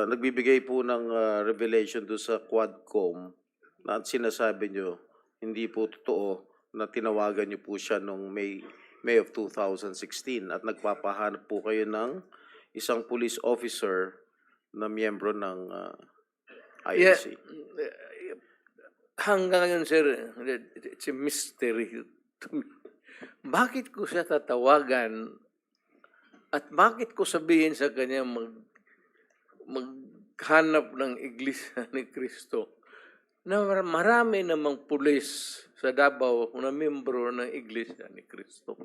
nagbibigay po ng revelation doon sa Quadcom na sinasabi nyo, hindi po totoo na tinawagan nyo po siya noong May of 2016 at nagpapahanap po kayo ng isang police officer na miyembro ng Yeah, INC. hanggang ngayon, sir, it's a mystery to me. Bakit ko siya tatawagan at bakit ko sabihin sa kanya maghanap ng Iglesia ni Cristo na marami namang pulis sa Davao na membro ng Iglesia ni Cristo?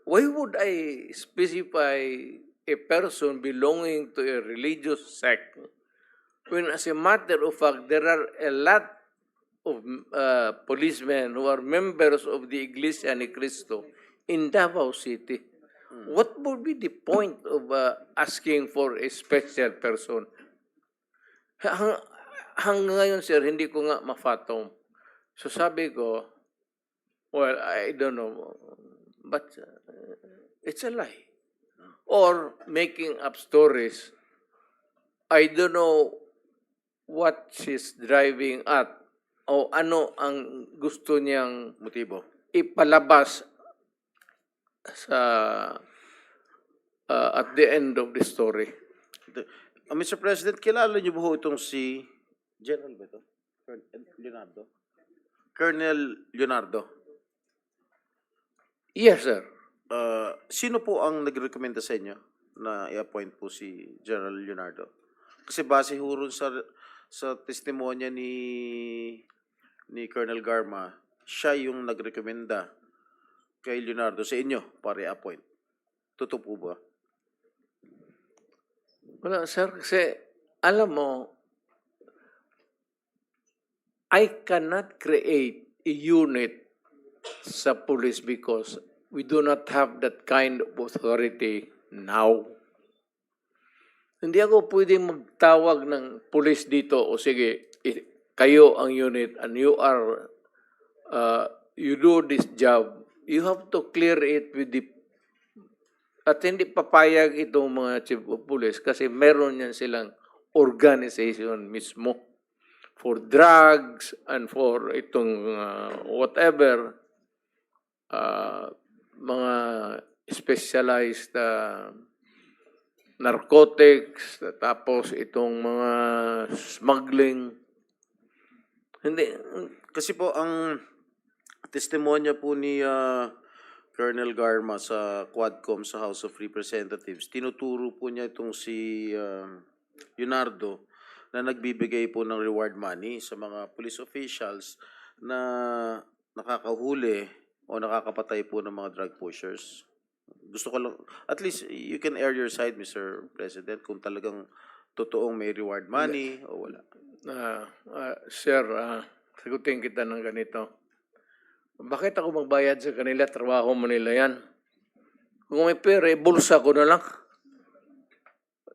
Why would I specify a person belonging to a religious sect when, as a matter of fact, there are a lot of policemen who are members of the Iglesia ni Cristo in Davao City? What would be the point of asking for a special person? Hanggang ngayon, sir, hindi ko nga ma-fathom. So sabi ko, well, I don't know, but it's a lie. Or making up stories. I don't know what she's driving at o ano ang gusto niyang Motibo. ipalabas sa at the end of the story. Mr. President, kilala niyo po itong si General ba ito? Leonardo? Colonel Leonardo. Yes, sir. Sino po ang nagrekomenda sa inyo na i-appoint po si General Leonardo? Kasi base ho rin sa testimonya ni Colonel Garma, siya yung nagrekomenda kay Leonardo sa inyo para i-appoint. Totoo po ba? Wala, sir, kasi alam mo, I cannot create a unit sa police because we do not have that kind of authority now. Hindi ako pwedeng magtawag ng police dito o sige, kayo ang unit and you are, you do this job. You have to clear it with the, at hindi papayag itong mga chief of police kasi meron yan silang organization mismo for drugs and for itong whatever mga specialized narcotics, tapos itong mga smuggling. Hindi. Kasi po ang testimonya po ni Colonel Garma sa Quadcom sa House of Representatives, tinuturo po niya itong si Leonardo na nagbibigay po ng reward money sa mga police officials na nakakahuli o nakakapatay po ng mga drug pushers. Gusto ko lang, at least you can air your side, Mr. President, kung talagang totoong may reward money o wala. Sir, sagutin kita ng ganito. Bakit ako magbayad sa kanila? Trabaho mo nila yan. Kung may pera, bulsa ko na lang.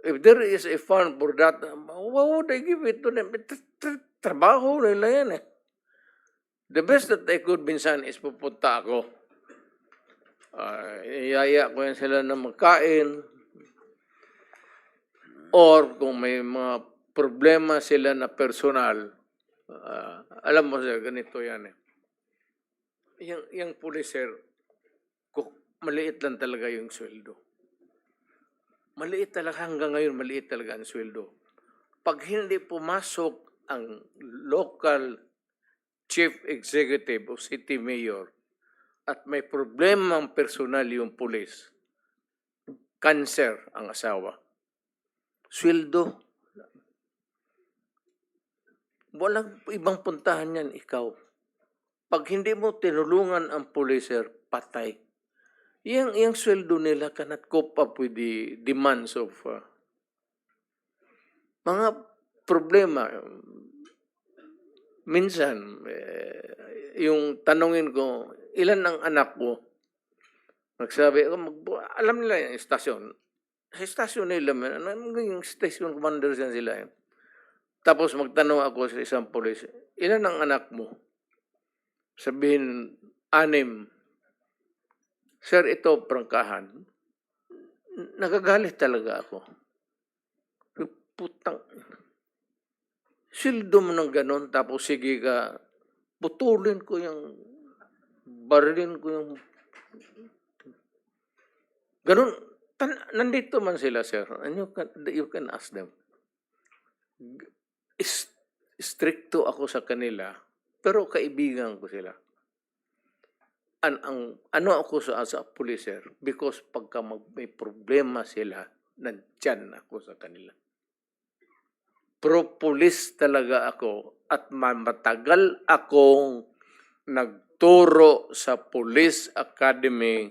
If there is a fund for that, why would I give it to them? Trabaho nila yan eh. The best that I could minsan is pupunta ako. Iyaya ko yan sila na magkain. Or kung may mga problema sila na personal, alam mo sir, ganito yan eh. Yung police sir, maliit lang talaga yung sweldo. Maliit talaga, hanggang ngayon maliit talaga ang sweldo. Pag hindi pumasok ang local chief executive o city mayor at may problemang personal yung police, cancer ang asawa, sweldo. Walang ibang puntahan yan, ikaw. Pag hindi mo tinulungan ang police, sir, patay. Yung sweldo nila cannot cope up with the demands of mga problema. Minsan, yung tanungin ko, ilan ang anak mo? Magsabi, alam nila yung istasyon. Sa istasyon nila, yung station commander yan sila. Tapos magtanong ako sa isang police, ilan ang anak mo? Sabihin, 6. Sir, ito prangkahan. Nagagalit talaga ako. putang, sildo mo ng ganon, tapos sige ka, putulin ko yung, barilin ko yung, ganon, nandito man sila, sir, and you can ask them. Stricto ako sa kanila, pero kaibigan ko sila. Ano ako sa police, sir? Because pagka may problema sila, nandyan ako sa kanila. Pro-police talaga ako at matagal akong nagturo sa Police Academy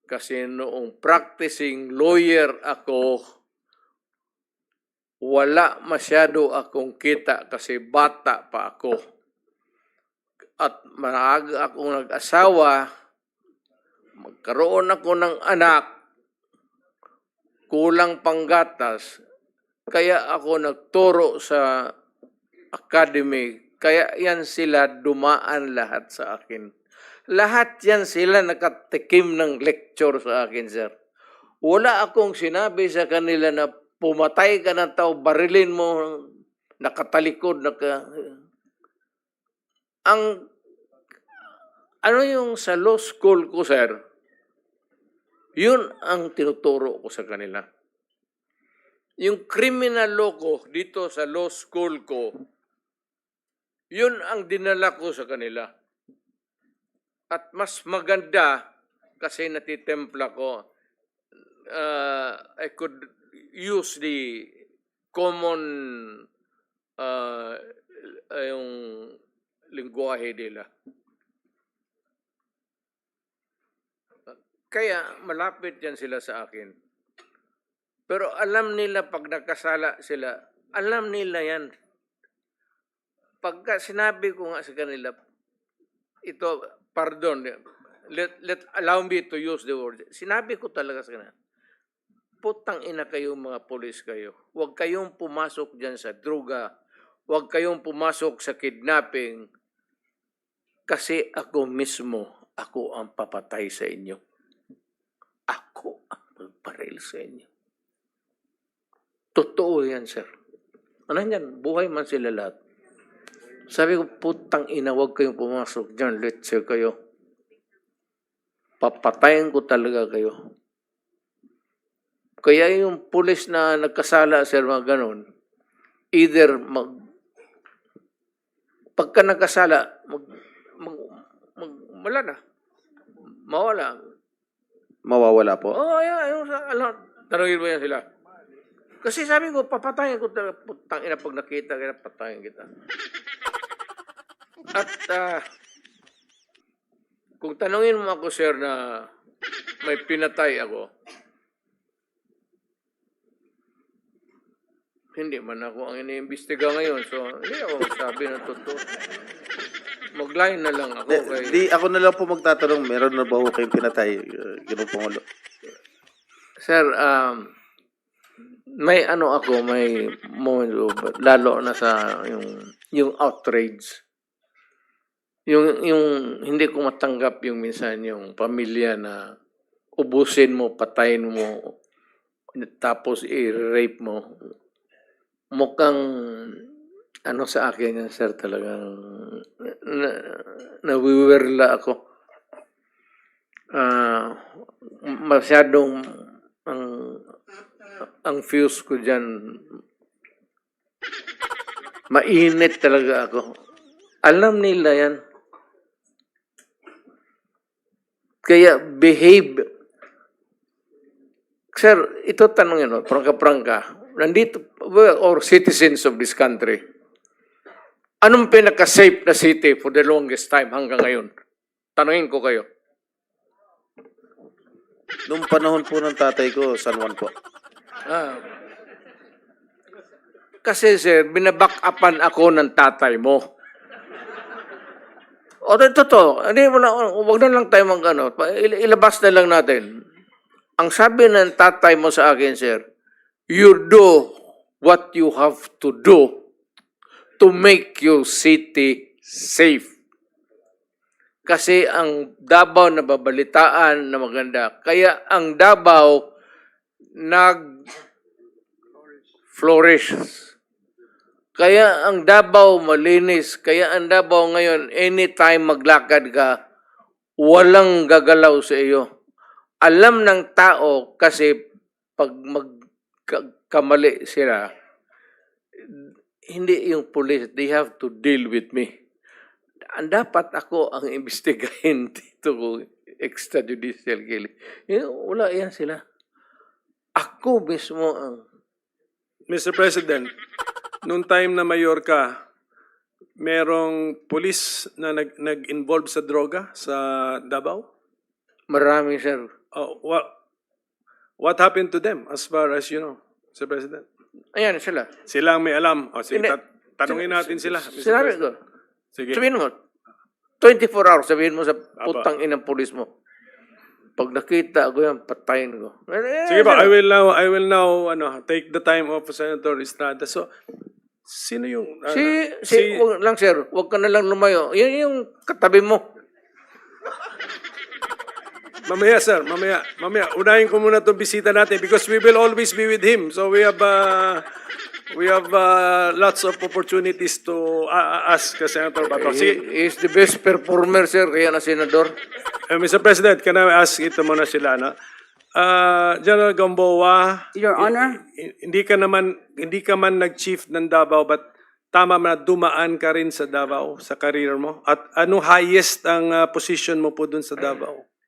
kasi noong practicing lawyer ako, wala masyado akong kita kasi bata pa ako. At maaga akong nag-asawa, magkaroon ako ng anak, kulang panggatas, kaya ako nagturo sa academy, kaya yan sila dumaan lahat sa akin. Lahat yan sila nakatikim ng lecture sa akin, sir. Wala akong sinabi sa kanila na pumatay ka ng tao, barilin mo, nakatalikod, ano yung sa law school ko, sir, yun ang tinuturo ko sa kanila. Yung criminal law ko dito sa law school ko, yun ang dinala ko sa kanila. At mas maganda kasi natitempla ko, I could use the common yung lingwahe nila. Kaya malapit yan sila sa akin. Pero alam nila pag nagkasala sila, alam nila yan. Pagka sinabi ko nga sa kanila, ito, pardon, allow me to use the word. Sinabi ko talaga sa kanila, putang ina kayo mga polis kayo. Huwag kayong pumasok dyan sa droga. Huwag kayong pumasok sa kidnapping. Kasi ako mismo, ako ang papatay sa inyo. Ako ang magbaril sa inyo. Totoo yan, sir. Ano yan? Buhay man sila lahat. Sabi ko, putang ina, huwag kayong pumasok dyan. Let's say kayo. Papatayin ko talaga kayo. Kaya yung pulis na nagkasala, sir, mga ganon, either pagka nagkasala, wala na. Mawala. Mawawala po? Oo, yan. Tanungin mo yan sila. Kasi sabi ko, papatayin ko talaga. Putang ina, pag nakita kita, patayin kita. At kung tanungin mo ako, sir, na may pinatay ako, hindi man ako ang iniimbestiga ngayon. So, hindi ako magsabi ng totoo. Mag-line na lang ako. Di ako na lang po magtatanong, meron na ba ho kayong pinatay, Ginoong Pangulo? Sir, may ano ako, may moment, lalo na sa yung outrage. Yung hindi ko matanggap yung minsan yung pamilya na ubusin mo, patayin mo, tapos i-rape mo. Mukhang ano sa akin yan, sir, talagang nawiwirla ako. Masyadong ang fuse ko dyan, mainit talaga ako. Alam nila yan. Kaya behave. Sir, ito tanongin mo, prangka-prangka. Nandito, or citizens of this country, anong pinaka-safe na city for the longest time hanggang ngayon? Tanungin ko kayo. Noong panahon po ng tatay ko, San Juan po. Kasi sir, binaback upan ako ng tatay mo. O, totoo. Huwag na lang tayo ilabas na lang natin. Ang sabi ng tatay mo sa akin, sir, you do what you have to do to make your city safe. Kasi ang Davao nababalitaan na maganda. Kaya ang Davao flourishes. Kaya ang Davao malinis, kaya ang Davao ngayon, anytime maglakad ka, walang gagalaw sa iyo. Alam ng tao kasi pag magkamali sila, hindi yung police, they have to deal with me. Dapat ako ang imbestigahin dito kung extrajudicial killing. Wala yan sila. Ako mismo ang... Mr. President, noong time na mayor ka, merong police na nag-involve sa droga sa Davao? Marami, sir. Oh, what happened to them as far as you know, Mr. President? Ayan sila. Sila ang may alam. O, sige, Hindi. tanungin natin sila. Mr. Sinabi President. ko. Sige. Sabihin mo, 24 hours, sabihin mo sa putang inang pulis mo. Pag nakita ko yan, patayin ko. Sige ba, I will now take the time of Senator Estrada. So, sino yung... Wag lang, sir. Huwag ka na lang lumayo. Yan yung katabi mo. Mamaya, sir. Mamaya. Unahin ko muna itong bisita natin because we will always be with him. So, we have lots of opportunities to ask Senator Bato. Sige. He is the best performer, sir. Kaya na senador. Mr. President, can I ask ito muna sila, no? General Gamboa, Your Honor, hindi ka man nag-chief ng Davao, but tama na dumaan ka rin sa Davao sa career mo? At anong highest ang position mo po dun sa Davao?